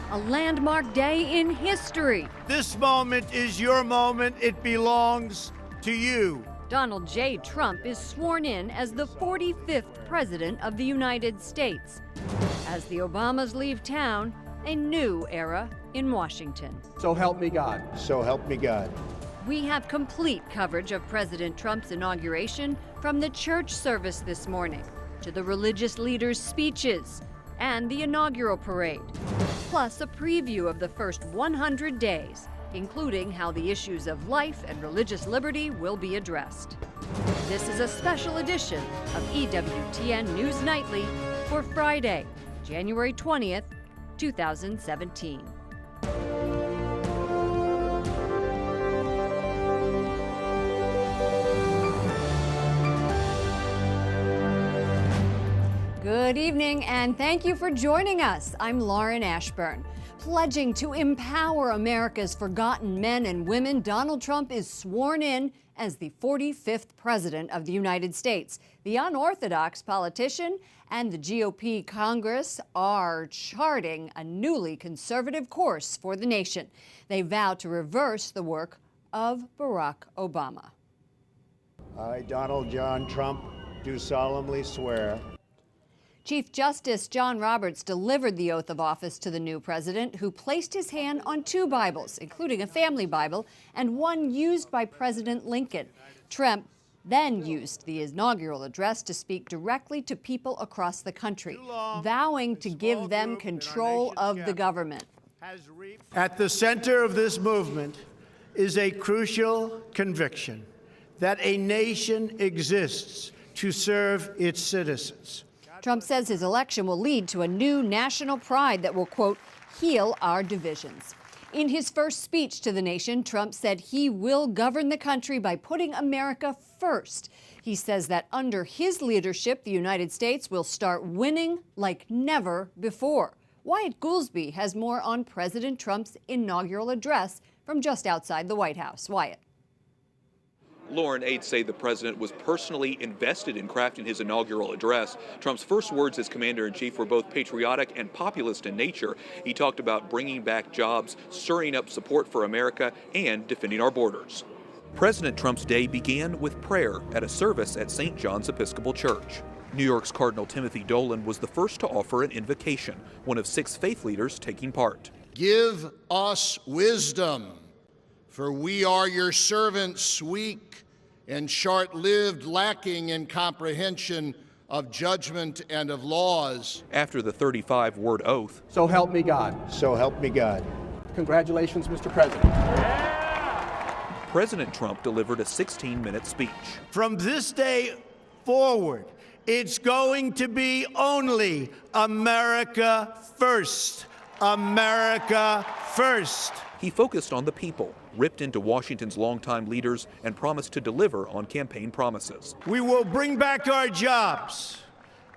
a landmark day in history. This moment is your moment. It belongs to you. Donald J. Trump is sworn in as the 45th President of the United States. As the Obamas leave town, a new era in Washington. So help me God. So help me God. We have complete coverage of President Trump's inauguration from the church service this morning to the religious leaders' speeches and the inaugural parade, plus a preview of the first 100 days, including how the issues of life and religious liberty will be addressed. This is a special edition of EWTN News Nightly for Friday, January 20th, 2017. Good evening, and thank you for joining us. I'm Lauren Ashburn. Pledging to empower America's forgotten men and women, Donald Trump is sworn in as the 45th President of the United States. The unorthodox politician and the GOP Congress are charting a newly conservative course for the nation. They vow to reverse the work of Barack Obama. I, Donald John Trump, do solemnly swear. Chief Justice John Roberts delivered the oath of office to the new president, who placed his hand on two Bibles, including a family Bible and one used by President Lincoln. Trump then used the inaugural address to speak directly to people across the country, vowing to give them control of the government. At the center of this movement is a crucial conviction that a nation exists to serve its citizens. Trump says his election will lead to a new national pride that will, quote, heal our divisions. In his first speech to the nation, Trump said he will govern the country by putting America first. He says that under his leadership, the United States will start winning like never before. Wyatt Goolsbee has more on President Trump's inaugural address from just outside the White House. Wyatt. Lauren, aides say the president was personally invested in crafting his inaugural address. Trump's first words as commander-in-chief were both patriotic and populist in nature. He talked about bringing back jobs, stirring up support for America, and defending our borders. President Trump's day began with prayer at a service at St. John's Episcopal Church. New York's Cardinal Timothy Dolan was the first to offer an invocation, one of 6 faith leaders taking part. Give us wisdom, for we are your servants, weak and short-lived, lacking in comprehension of judgment and of laws. After the 35-word oath, So help me God. So help me God. Congratulations, Mr. President. President Trump delivered a 16-minute speech. From this day forward, it's going to be only America first. America first. He focused on the people, ripped into Washington's longtime leaders, and promised to deliver on campaign promises. We will bring back our jobs.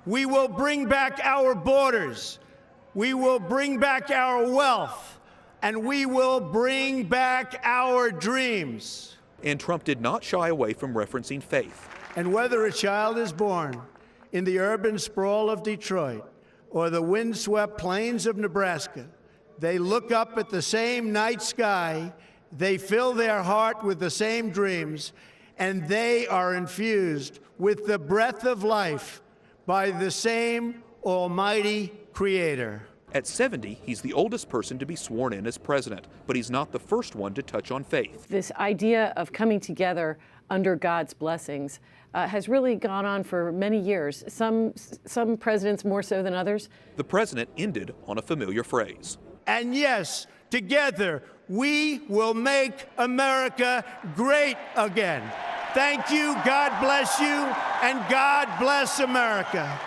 We will bring back our borders. We will bring back our wealth. And we will bring back our dreams. And Trump did not shy away from referencing faith. And whether a child is born in the urban sprawl of Detroit or the windswept plains of Nebraska, they look up at the same night sky, they fill their heart with the same dreams, and they are infused with the breath of life by the same almighty Creator. At 70, he's the oldest person to be sworn in as president, but he's not the first one to touch on faith. This idea of coming together under God's blessings has really gone on for many years, some presidents more so than others. The president ended on a familiar phrase. And yes, together, we will make America great again. Thank you, God bless you, and God bless America.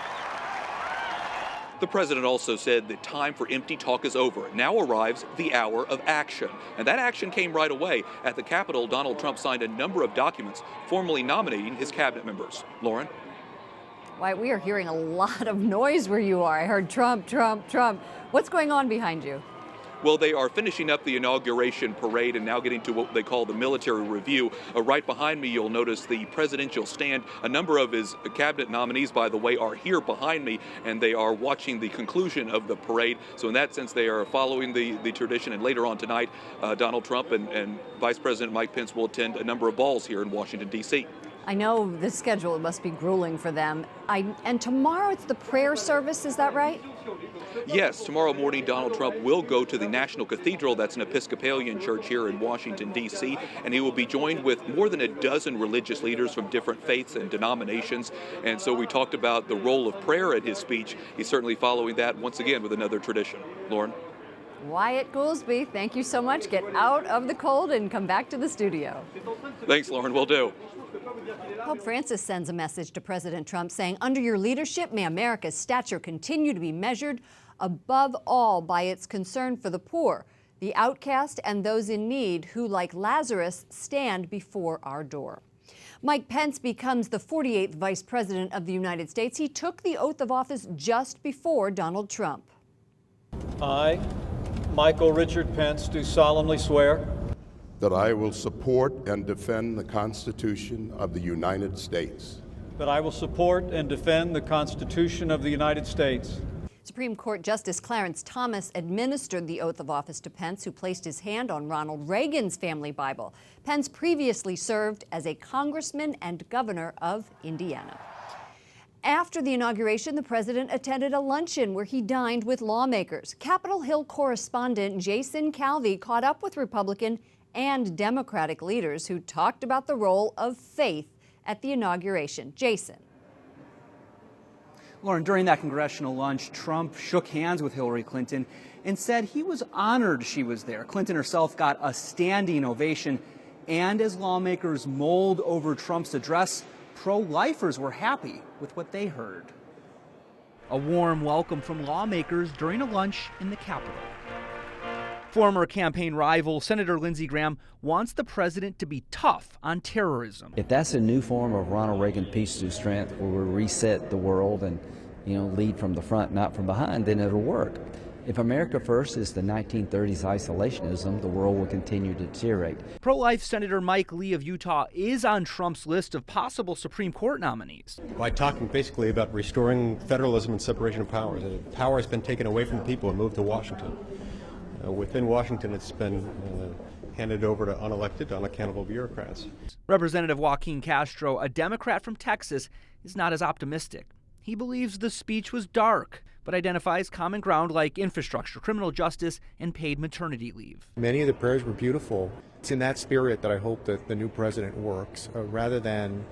The president also said the time for empty talk is over. Now arrives the hour of action. And that action came right away. At the Capitol, Donald Trump signed a number of documents formally nominating his cabinet members. Lauren? Why, we are hearing a lot of noise where you are. I heard Trump, Trump, Trump. What's going on behind you? Well, they are finishing up the inauguration parade and now getting to what they call the military review. Right behind me, you'll notice the presidential stand. A number of his cabinet nominees, by the way, are here behind me, and they are watching the conclusion of the parade. So in that sense, they are following the tradition. And later on tonight, Donald Trump and Vice President Mike Pence will attend a number of balls here in Washington, D.C. I know the schedule must be grueling for them. And tomorrow it's the prayer service, is that right? Yes, tomorrow morning Donald Trump will go to the National Cathedral. That's an Episcopalian church here in Washington, D.C., and he will be joined with more than a dozen religious leaders from different faiths and denominations. And so we talked about the role of prayer at his speech. He's certainly following that once again with another tradition. Lauren? Wyatt Goolsby, thank you so much. Get out of the cold and come back to the studio. Thanks, Lauren. Will do. Pope Francis sends a message to President Trump saying, under your leadership, may America's stature continue to be measured above all by its concern for the poor, the outcast, and those in need who, like Lazarus, stand before our door. Mike Pence becomes the 48th Vice President of the United States. He took the oath of office just before Donald Trump. I, Michael Richard Pence, do solemnly swear that I will support and defend the Constitution of the United States. that I will support and defend the Constitution of the United States. Supreme Court Justice Clarence Thomas administered the oath of office to Pence, who placed his hand on Ronald Reagan's family Bible. Pence previously served as a congressman and governor of Indiana. After the inauguration, the president attended a luncheon where he dined with lawmakers. Capitol Hill correspondent Jason Calvi caught up with Republican and Democratic leaders who talked about the role of faith at the inauguration. Jason. Lauren, during that congressional lunch, Trump shook hands with Hillary Clinton and said he was honored she was there. Clinton herself got a standing ovation. And as lawmakers mulled over Trump's address, pro-lifers were happy with what they heard. A warm welcome from lawmakers during a lunch in the Capitol. Former campaign rival Senator Lindsey Graham wants the president to be tough on terrorism. If that's a new form of Ronald Reagan peace through strength, where we reset the world and, lead from the front, not from behind, then it'll work. If America first is the 1930s isolationism, the world will continue to deteriorate. Pro-life Senator Mike Lee of Utah is on Trump's list of possible Supreme Court nominees. By talking basically about restoring federalism and separation of powers. Power has been taken away from the people and moved to Washington. Within Washington, it's been handed over to unelected, unaccountable bureaucrats. Representative Joaquin Castro, a Democrat from Texas, is not as optimistic. He believes the speech was dark, but identifies common ground like infrastructure, criminal justice, and paid maternity leave. Many of the prayers were beautiful. It's in that spirit that I hope that the new president works, rather than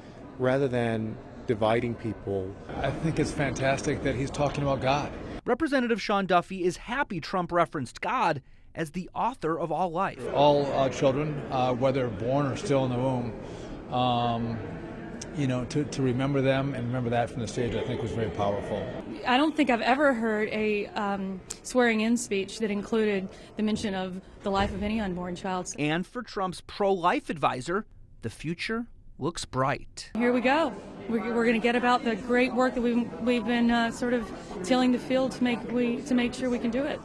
dividing people. I think it's fantastic that he's talking about God. Representative Sean Duffy is happy Trump referenced God as the author of all life. All children, whether born or still in the womb, to remember them and remember that from the stage, I think was very powerful. I don't think I've ever heard a swearing-in speech that included the mention of the life of any unborn child. And for Trump's pro-life advisor, the future looks bright. Here we go. We're going to get about the great work that we've been sort of tilling the field to make sure we can do it.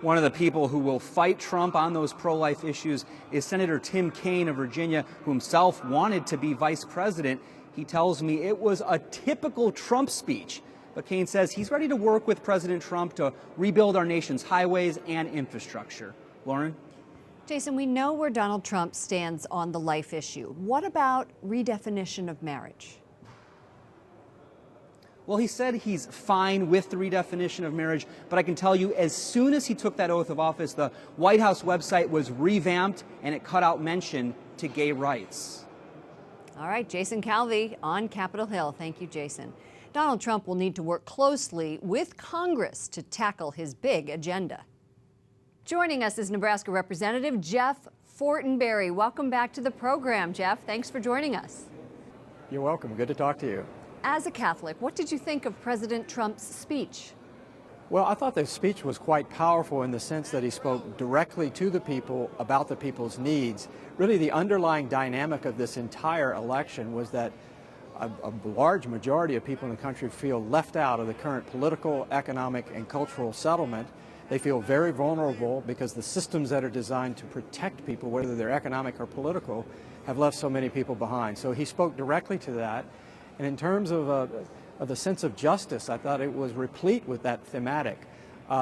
One of the people who will fight Trump on those pro-life issues is Senator Tim Kaine of Virginia, who himself wanted to be vice president. He tells me it was a typical Trump speech, but Kaine says he's ready to work with President Trump to rebuild our nation's highways and infrastructure. Lauren? Jason, we know where Donald Trump stands on the life issue. What about redefinition of marriage? Well, he said he's fine with the redefinition of marriage, but I can tell you as soon as he took that oath of office, the White House website was revamped and it cut out mention to gay rights. All right, Jason Calvi on Capitol Hill. Thank you, Jason. Donald Trump will need to work closely with Congress to tackle his big agenda. Joining us is Nebraska Representative Jeff Fortenberry. Welcome back to the program, Jeff. Thanks for joining us. You're welcome. Good to talk to you. As a Catholic, what did you think of President Trump's speech? Well, I thought the speech was quite powerful in the sense that he spoke directly to the people about the people's needs. Really, the underlying dynamic of this entire election was that a large majority of people in the country feel left out of the current political, economic, and cultural settlement. They feel very vulnerable because the systems that are designed to protect people, whether they're economic or political, have left so many people behind. So he spoke directly to that. And in terms of the sense of justice, I thought it was replete with that thematic.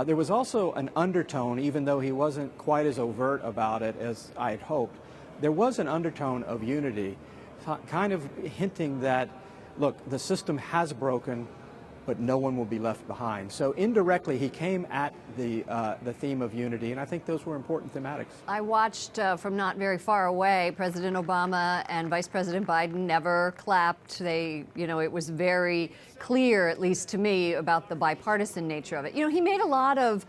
There was also an undertone, even though he wasn't quite as overt about it as I had hoped. There was an undertone of unity, kind of hinting that, look, the system has broken, but no one will be left behind. So indirectly, he came at the theme of unity, and I think those were important thematics. I watched from not very far away. President Obama and Vice President Biden never clapped. It was very clear, at least to me, about the bipartisan nature of it. He made a lot of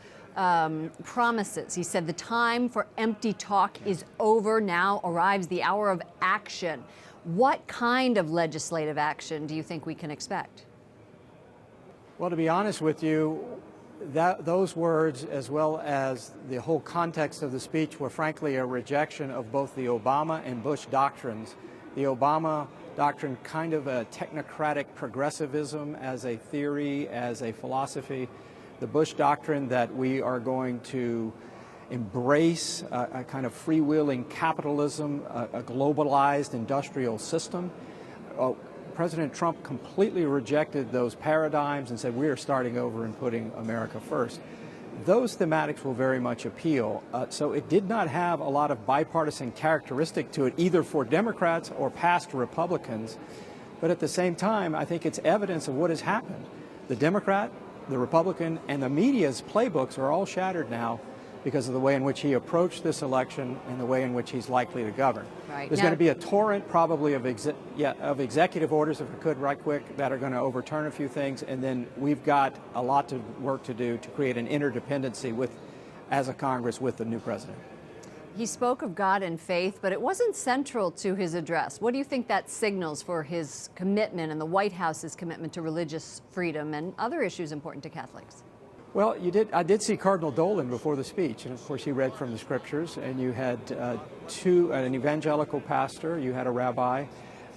promises. He said the time for empty talk is over. Now arrives the hour of action. What kind of legislative action do you think we can expect? Well, to be honest with you, those words, as well as the whole context of the speech, were frankly a rejection of both the Obama and Bush doctrines. The Obama doctrine, kind of a technocratic progressivism as a theory, as a philosophy. The Bush doctrine that we are going to embrace a kind of freewheeling capitalism, a globalized industrial system. President Trump completely rejected those paradigms and said, we are starting over and putting America first. Those thematics will very much appeal. So it did not have a lot of bipartisan characteristic to it, either for Democrats or past Republicans. But at the same time, I think it's evidence of what has happened. The Democrat, the Republican, and the media's playbooks are all shattered now because of the way in which he approached this election and the way in which he's likely to govern. Right. There's going to be a torrent probably of executive orders, if we could, right quick, that are going to overturn a few things, and then we've got a lot of work to do to create an interdependency as a Congress with the new president. He spoke of God and faith, but it wasn't central to his address. What do you think that signals for his commitment and the White House's commitment to religious freedom and other issues important to Catholics? Well, I did see Cardinal Dolan before the speech, and of course he read from the scriptures, and you had an evangelical pastor, you had a rabbi,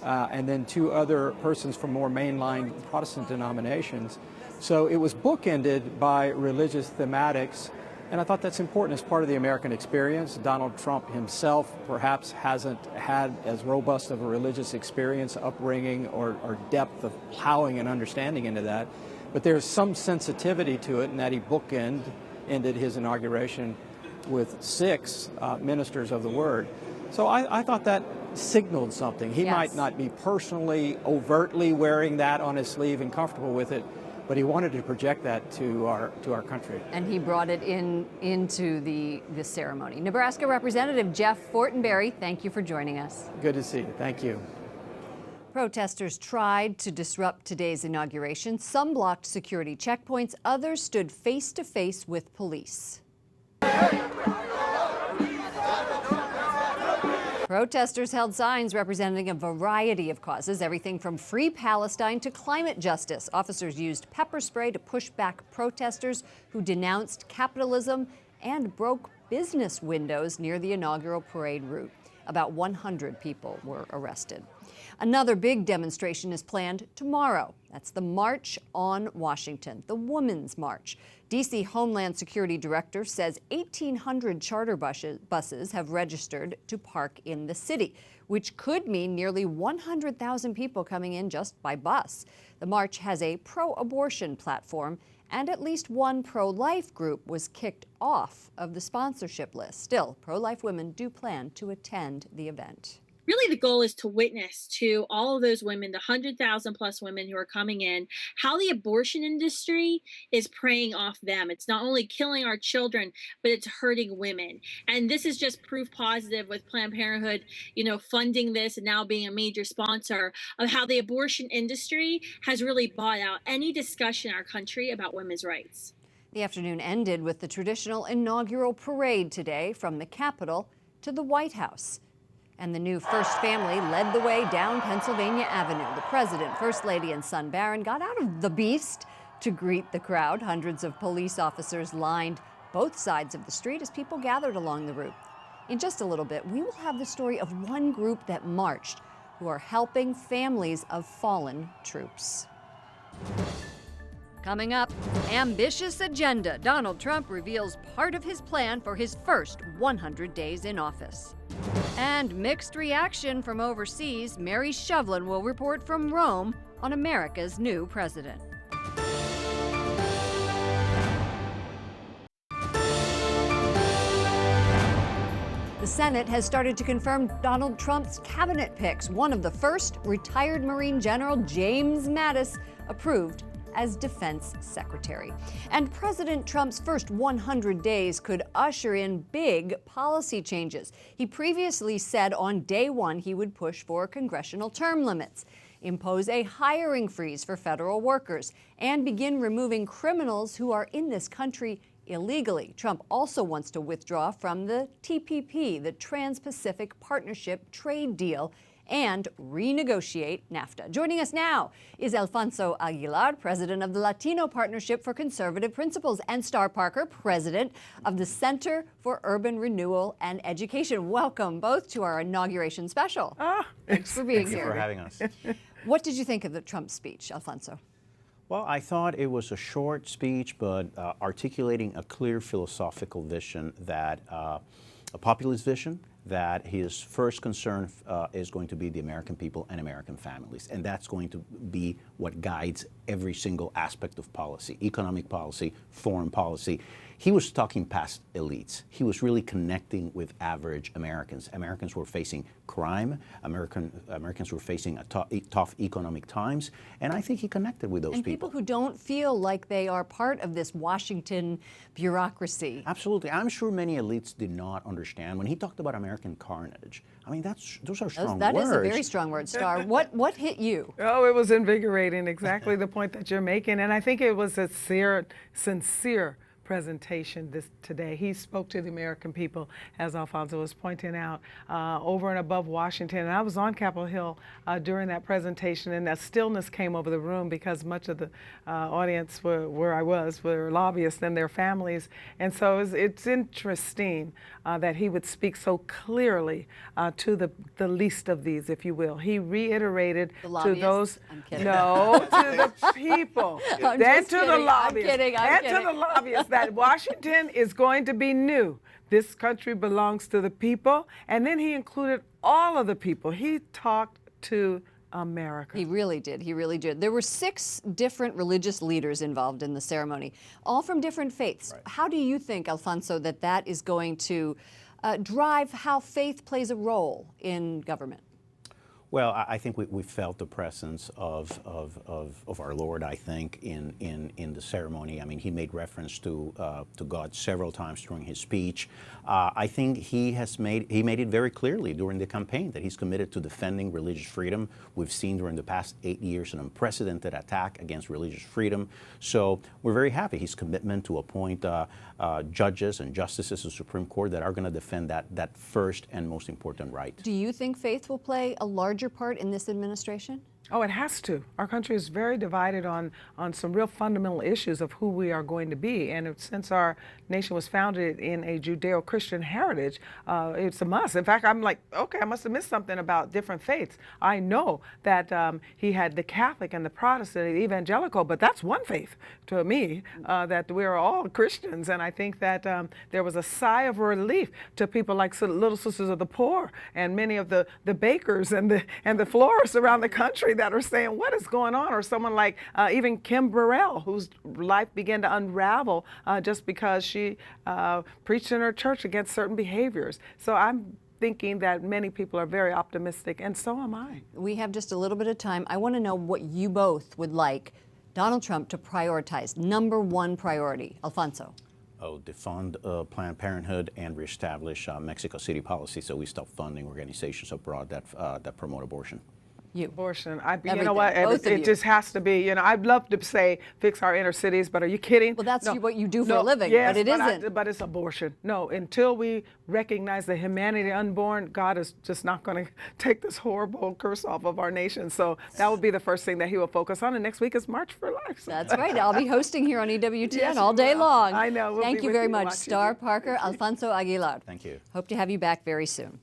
and then two other persons from more mainline Protestant denominations. So it was bookended by religious thematics, and I thought that's important as part of the American experience. Donald Trump himself perhaps hasn't had as robust of a religious experience, upbringing, or depth of plowing and understanding into that. But there's some sensitivity to it in that he ended his inauguration with 6 ministers of the word. So I thought that signaled something. He might not be personally, overtly wearing that on his sleeve and comfortable with it, but he wanted to project that to our country. And he brought it into the ceremony. Nebraska Representative Jeff Fortenberry, thank you for joining us. Good to see you. Thank you. Protesters tried to disrupt today's inauguration. Some blocked security checkpoints. Others stood face to face with police. Protesters held signs representing a variety of causes, everything from free Palestine to climate justice. Officers used pepper spray to push back protesters who denounced capitalism and broke business windows near the inaugural parade route. About 100 people were arrested. Another big demonstration is planned tomorrow. That's the March on Washington, the Women's March. D.C. Homeland Security Director says 1,800 charter buses have registered to park in the city, which could mean nearly 100,000 people coming in just by bus. The march has a pro-abortion platform, and at least one pro-life group was kicked off of the sponsorship list. Still, pro-life women do plan to attend the event. Really, the goal is to witness to all of those women, the 100,000 plus women who are coming in, how the abortion industry is preying off them. It's not only killing our children, but it's hurting women. And this is just proof positive with Planned Parenthood, funding this and now being a major sponsor of how the abortion industry has really bought out any discussion in our country about women's rights. The afternoon ended with the traditional inaugural parade today from the Capitol to the White House. And the new First Family led the way down Pennsylvania Avenue. The president, First Lady, and son Barron got out of the Beast to greet the crowd. Hundreds of police officers lined both sides of the street as people gathered along the route. In just a little bit, we will have the story of one group that marched who are helping families of fallen troops. Coming up, ambitious agenda. Donald Trump reveals part of his plan for his first 100 days in office. And mixed reaction from overseas. Mary Shovlin will report from Rome on America's new president. The Senate has started to confirm Donald Trump's cabinet picks. One of the first, retired Marine General James Mattis, approved as Defense Secretary. And President Trump's first 100 days could usher in big policy changes. He previously said on day one he would push for congressional term limits, impose a hiring freeze for federal workers, and begin removing criminals who are in this country illegally. Trump also wants to withdraw from the TPP, the Trans-Pacific Partnership trade deal, and renegotiate NAFTA. Joining us now is Alfonso Aguilar, president of the Latino Partnership for Conservative Principles, and Star Parker, president of the Center for Urban Renewal and Education. Welcome both to our inauguration special. Thanks for being here. Thank you for having us. What did you think of the Trump speech, Alfonso? Well, I thought it was a short speech, but articulating a clear philosophical vision, that a populist vision, that his first concern is going to be the American people and American families. And that's going to be what guides every single aspect of policy, economic policy, foreign policy. He was talking past elites. He was really connecting with average Americans. Americans were facing crime. Americans were facing tough economic times. And I think he connected with those people. And people who don't feel like they are part of this Washington bureaucracy. Absolutely. I'm sure many elites did not understand. When he talked about American carnage, I mean, those are strong words. That is a very strong word, Star. What hit you? Oh, it was invigorating, exactly the point that you're making. And I think it was a sincere presentation today. He spoke to the American people, as Alfonso was pointing out, over and above Washington. And I was on Capitol Hill during that presentation, and that stillness came over the room because much of the audience where I was were lobbyists and their families. And so it's interesting that he would speak so clearly to the least of these, if you will. He reiterated to those, no, to the people, then to the lobbyists, and to the lobbyists, that Washington is going to be new. This country belongs to the people. And then he included all of the people. He talked to America. He really did. He really did. There were 6 different religious leaders involved in the ceremony, all from different faiths. Right. How do you think, Alfonso, that is going to drive how faith plays a role in government? Well, I think we felt the presence of our Lord, I think, in the ceremony. I mean, he made reference to God several times during his speech. I think he made it very clearly during the campaign that he's committed to defending religious freedom. We've seen during the past 8 years an unprecedented attack against religious freedom. So we're very happy his commitment to appoint judges and justices to the Supreme Court that are going to defend that first and most important right. Do you think faith will play a larger part in this administration? Oh, it has to. Our country is very divided on some real fundamental issues of who we are going to be. And since our nation was founded in a Judeo-Christian heritage, it's a must. In fact, I'm like, okay, I must have missed something about different faiths. I know that he had the Catholic and the Protestant and the Evangelical, but that's one faith to me, that we're all Christians. And I think that there was a sigh of relief to people like Little Sisters of the Poor and many of the bakers and the florists around the country that are saying, what is going on? Or someone like even Kim Burrell, whose life began to unravel just because she preached in her church against certain behaviors. So I'm thinking that many people are very optimistic, and so am I. We have just a little bit of time. I want to know what you both would like Donald Trump to prioritize. Number 1 priority. Alfonso. Defund Planned Parenthood and reestablish Mexico City policy so we stop funding organizations abroad that promote abortion. Abortion. You know what? It just has to be. You know, I'd love to say fix our inner cities, but are you kidding? Well, that's what you do for a living, yes, but it isn't. But it's abortion. No, until we recognize the humanity unborn, God is just not going to take this horrible curse off of our nation. So that would be the first thing that he will focus on. And next week is March for Life. So. That's right. I'll be hosting here on EWTN all day long. I know. Thank you very much, Star Parker, Alfonso Aguilar. Thank you. Hope to have you back very soon.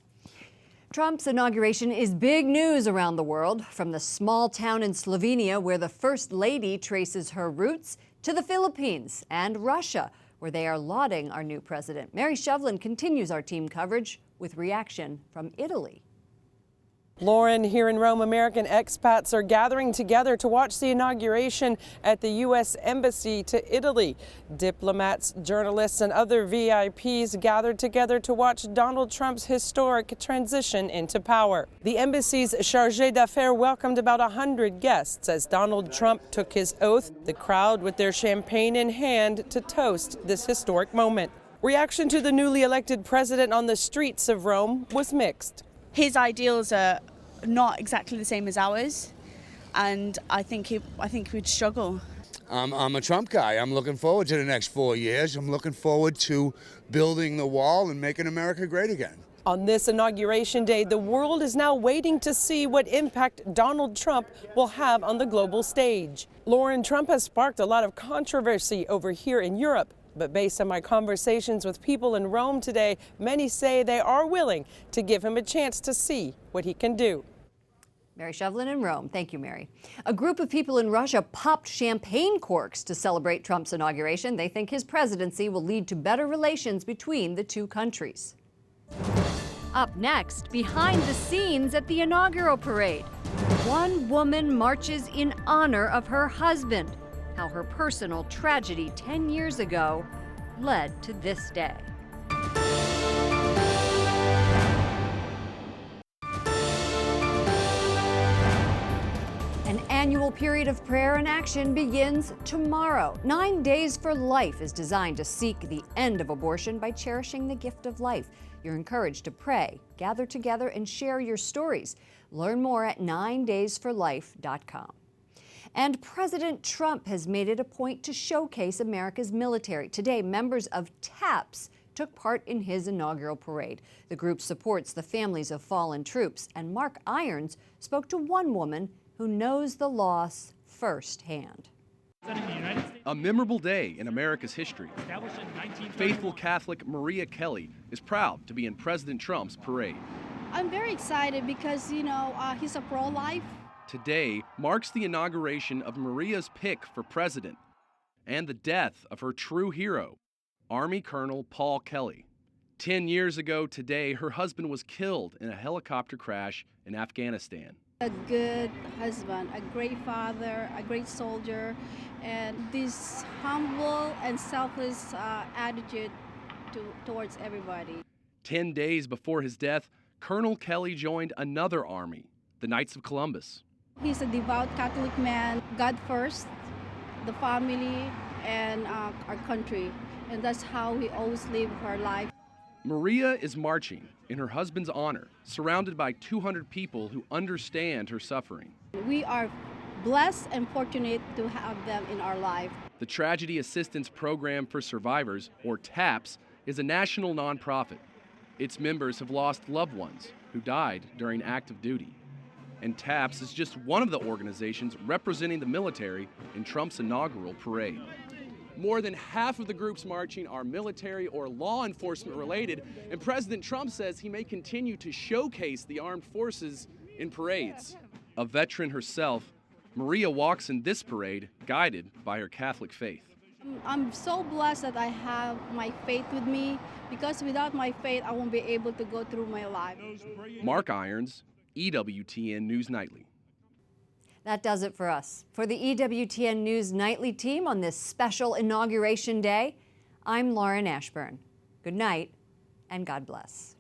Trump's inauguration is big news around the world, from the small town in Slovenia where the First Lady traces her roots to the Philippines and Russia, where they are lauding our new president. Mary Shovlin continues our team coverage with reaction from Italy. Lauren, here in Rome, American expats are gathering together to watch the inauguration at the U.S. Embassy to Italy. Diplomats, journalists, and other VIPs gathered together to watch Donald Trump's historic transition into power. The embassy's chargé d'affaires welcomed about 100 guests as Donald Trump took his oath, the crowd with their champagne in hand to toast this historic moment. Reaction to the newly elected president on the streets of Rome was mixed. His ideals are not exactly the same as ours, and I think we'd struggle. I'm a Trump guy. I'm looking forward to the next 4 years. I'm looking forward to building the wall and making America great again. On this inauguration day, the world is now waiting to see what impact Donald Trump will have on the global stage. Lauren, Trump has sparked a lot of controversy over here in Europe. But based on my conversations with people in Rome today, many say they are willing to give him a chance to see what he can do. Mary Shovlin in Rome. Thank you, Mary. A group of people in Russia popped champagne corks to celebrate Trump's inauguration. They think his presidency will lead to better relations between the two countries. Up next, behind the scenes at the inaugural parade. One woman marches in honor of her husband. How her personal tragedy 10 years ago led to this day. An annual period of prayer and action begins tomorrow. 9 Days for Life is designed to seek the end of abortion by cherishing the gift of life. You're encouraged to pray, gather together, and share your stories. Learn more at 9daysforlife.com. And President Trump has made it a point to showcase America's military. Today, members of TAPS took part in his inaugural parade. The group supports the families of fallen troops, and Mark Irons spoke to one woman who knows the loss firsthand. A memorable day in America's history. Faithful Catholic Maria Kelly is proud to be in President Trump's parade. I'm very excited because, he's a pro-life. Today marks the inauguration of Maria's pick for president and the death of her true hero, Army Colonel Paul Kelly. 10 years ago today, her husband was killed in a helicopter crash in Afghanistan. A good husband, a great father, a great soldier, and this humble and selfless attitude towards everybody. 10 days before his death, Colonel Kelly joined another army, the Knights of Columbus. He's a devout Catholic man, God first, the family, and our country. And that's how we always live our life. Maria is marching in her husband's honor, surrounded by 200 people who understand her suffering. We are blessed and fortunate to have them in our life. The Tragedy Assistance Program for Survivors, or TAPS, is a national nonprofit. Its members have lost loved ones who died during active duty. And TAPS is just one of the organizations representing the military in Trump's inaugural parade. More than half of the groups marching are military or law enforcement related, and President Trump says he may continue to showcase the armed forces in parades. A veteran herself, Maria walks in this parade guided by her Catholic faith. I'm so blessed that I have my faith with me, because without my faith, I won't be able to go through my life. Mark Irons, EWTN News Nightly. That does it for us. For the EWTN News Nightly team on this special Inauguration Day, I'm Lauren Ashburn. Good night, and God bless.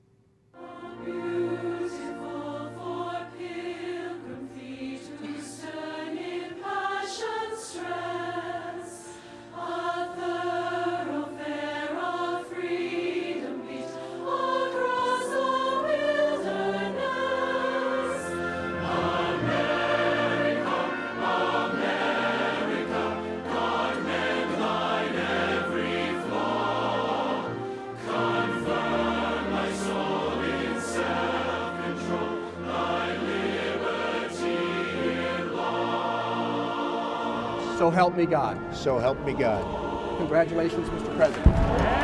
So help me God. So help me God. Congratulations, Mr. President.